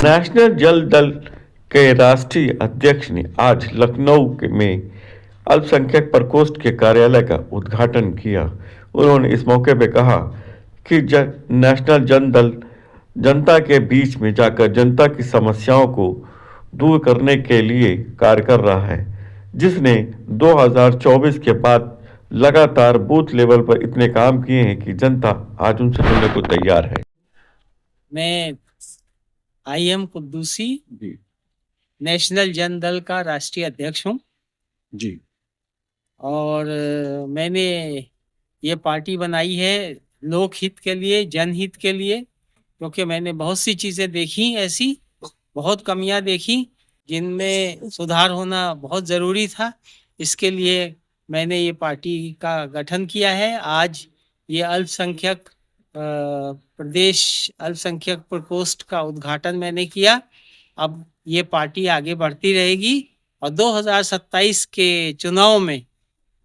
National जल दल के राष्ट्रीय अध्यक्ष ने आज लखनऊ में अल्पसंख्यक प्रकोष्ठ के कार्यालय का उद्घाटन किया। उन्होंने इस मौके पर कहा कि नेशनल जन दल जनता के बीच में जाकर जनता की समस्याओं को दूर करने के लिए कार्य कर रहा है, जिसने 2024 के बाद लगातार बूथ लेवल पर इतने काम किए हैं कि जनता आज उनसे जुड़ने को तैयार है। मैं IM कुद्दूसी जी नेशनल जन दल का राष्ट्रीय अध्यक्ष हूँ जी। और मैंने ये पार्टी बनाई है लोकहित के लिए, जनहित के लिए, क्योंकि मैंने बहुत सी चीज़ें देखी, ऐसी बहुत कमियां देखी जिनमें सुधार होना बहुत ज़रूरी था। इसके लिए मैंने ये पार्टी का गठन किया है। आज ये अल्पसंख्यक प्रदेश अल्पसंख्यक प्रकोष्ठ का उद्घाटन मैंने किया। अब ये पार्टी आगे बढ़ती रहेगी और 2027 के चुनाव में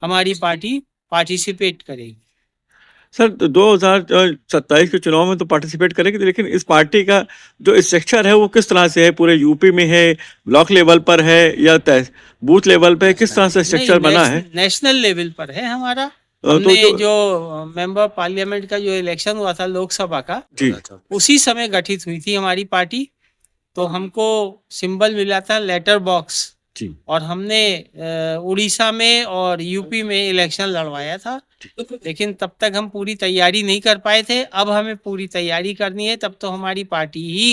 हमारी पार्टी पार्टिसिपेट करेगी। सर, 2027 के चुनाव में तो पार्टिसिपेट करेंगे, लेकिन इस पार्टी का जो स्ट्रक्चर है वो किस तरह से है? पूरे यूपी में है, ब्लॉक लेवल पर है या बूथ लेवल पे? किस तरह से स्ट्रक्चर बना है? नेशनल लेवल पर है हमारा। हमने जो मेंबर पार्लियामेंट का जो इलेक्शन हुआ था लोकसभा का जी, उसी समय गठित हुई थी हमारी पार्टी। तो हमको सिंबल मिला था लेटर बॉक्स जी। और हमने उड़ीसा में और यूपी में इलेक्शन लड़वाया था, लेकिन तब तक हम पूरी तैयारी नहीं कर पाए थे। अब हमें पूरी तैयारी करनी है। तब तो हमारी पार्टी ही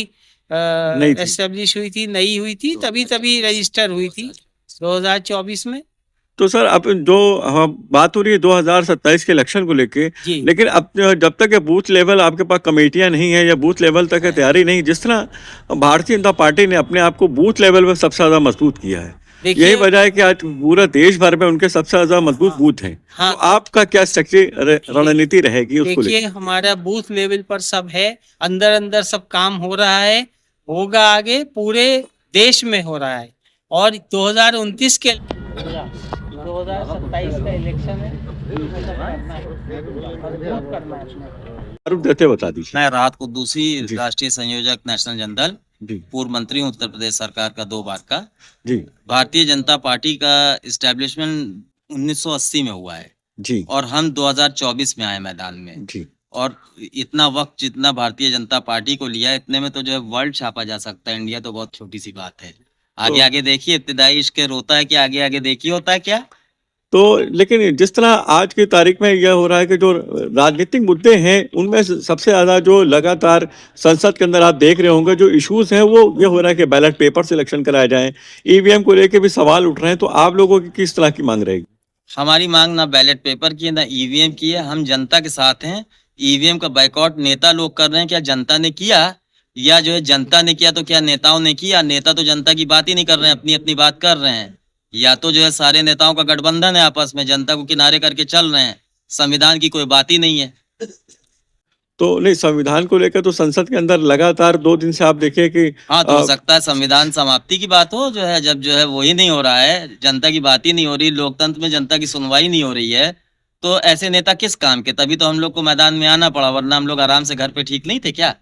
एस्टेब्लिश हुई थी, नई हुई थी, तभी रजिस्टर हुई थी 2024 में। तो सर, अब जो बात हो रही है 2027 के इलेक्शन को लेके, लेकिन अब जब तक बूथ लेवल आपके पास कमेटियां नहीं है या बूथ लेवल तक तैयारी नहीं, जिस तरह भारतीय जनता पार्टी ने अपने आप को बूथ लेवल पर सबसे ज्यादा मजबूत किया है, यही वजह है कि आज पूरा देश भर में उनके सबसे ज्यादा मजबूत बूथ हैं। हाँ, तो आपका क्या रणनीति रहेगी उसको लेकर? देखिए, हमारा बूथ लेवल पर सब है, अंदर अंदर सब काम हो रहा है, होगा आगे, पूरे देश में हो रहा है। और 2029 के 2027 का इलेक्शन है, बता दीजिए। मैं राहत कुद्दूसी, राष्ट्रीय संयोजक नेशनल जन दल, पूर्व मंत्री हूँ उत्तर प्रदेश सरकार का 2 बार का। जी। भारतीय जनता पार्टी का इस्टेब्लिशमेंट 1980 में हुआ है जी, और हम 2024 में आए मैदान में जी। और इतना वक्त जितना भारतीय जनता पार्टी को लिया, इतने में तो जो है वर्ल्ड छापा जा सकता है। इंडिया तो बहुत छोटी सी बात है। आगे आगे देखिए, इब्तिदाई इश्क रोता है कि आगे आगे देखिए होता है क्या। तो लेकिन जिस तरह आज की तारीख में यह हो रहा है कि जो राजनीतिक मुद्दे हैं उनमें सबसे ज़्यादा जो लगातार संसद के अंदर आप देख रहे होंगे जो इश्यूज हैं, वो ये हो रहा है कि बैलेट पेपर से इलेक्शन कराया जाए, ईवीएम को लेके भी सवाल उठ रहे हैं। तो आप लोगों की किस तरह की मांग रहेगी? हमारी मांग ना बैलेट पेपर की है ना ईवीएम की है। हम जनता के साथ हैं। ईवीएम का बाइकआउट नेता लोग कर रहे हैं, क्या जनता ने किया? या जो है जनता ने किया तो क्या नेताओं ने किया? नेता तो जनता की बात ही नहीं कर रहे हैं, अपनी अपनी बात कर रहे हैं। या तो जो है सारे नेताओं का गठबंधन है, आपस में जनता को किनारे करके चल रहे हैं। संविधान की कोई बात ही नहीं है। तो नहीं, संविधान को लेकर तो संसद के अंदर लगातार 2 दिन से आप देखिए कि हाँ, तो हो सकता है संविधान समाप्ति की बात हो, जो है जब जो है वही नहीं हो रहा है, जनता की बात ही नहीं हो रही, लोकतंत्र में जनता की सुनवाई नहीं हो रही है, तो ऐसे नेता किस काम के? तभी तो हम लोग को मैदान में आना पड़ा, वरना हम लोग आराम से घर पे ठीक नहीं थे क्या?